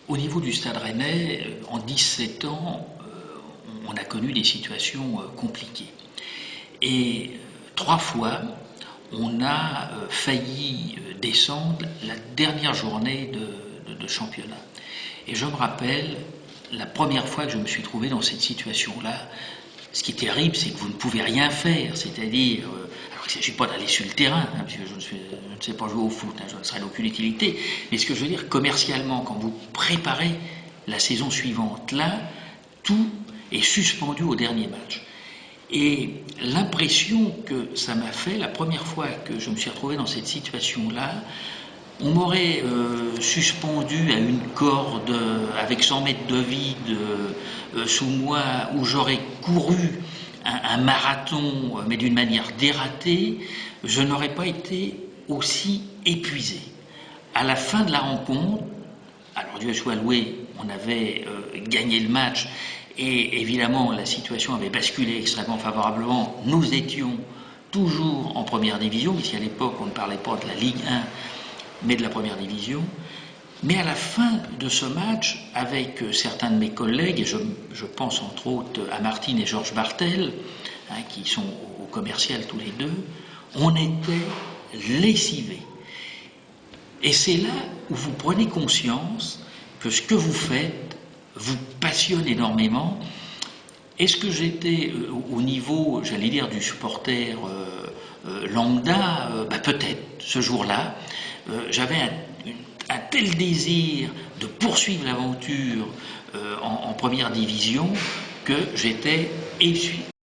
Au niveau du Stade Rennais, en 17 ans, on a connu des situations compliquées. Et 3 fois, on a failli descendre la dernière journée de championnat. Et je me rappelle, la première fois que je me suis trouvé dans cette situation-là, ce qui est terrible, c'est que vous ne pouvez rien faire, c'est-à-dire, alors il ne s'agit pas d'aller sur le terrain, parce que je ne sais pas jouer au foot, je ne serai d'aucune utilité, mais ce que je veux dire, commercialement, quand vous préparez la saison suivante, là, tout est suspendu au dernier match. Et l'impression que ça m'a fait, la première fois que je me suis retrouvé dans cette situation-là, on m'aurait suspendu à une corde avec 100 mètres de vide sous moi, où j'aurais couru un marathon, mais d'une manière dératée, je n'aurais pas été aussi épuisé. À la fin de la rencontre, alors Dieu soit loué, on avait gagné le match et évidemment la situation avait basculé extrêmement favorablement. Nous étions toujours en première division, puisqu'à l'époque on ne parlait pas de la Ligue 1, mais de la première division. Mais à la fin de ce match, avec certains de mes collègues, et je pense entre autres à Martine et Georges Bartel, qui sont au commercial tous les deux, on était lessivés. Et c'est là où vous prenez conscience que ce que vous faites vous passionne énormément. Est-ce que j'étais au niveau, j'allais dire, du supporter lambda? Peut-être, ce jour-là. J'avais un tel désir de poursuivre l'aventure en première division que j'étais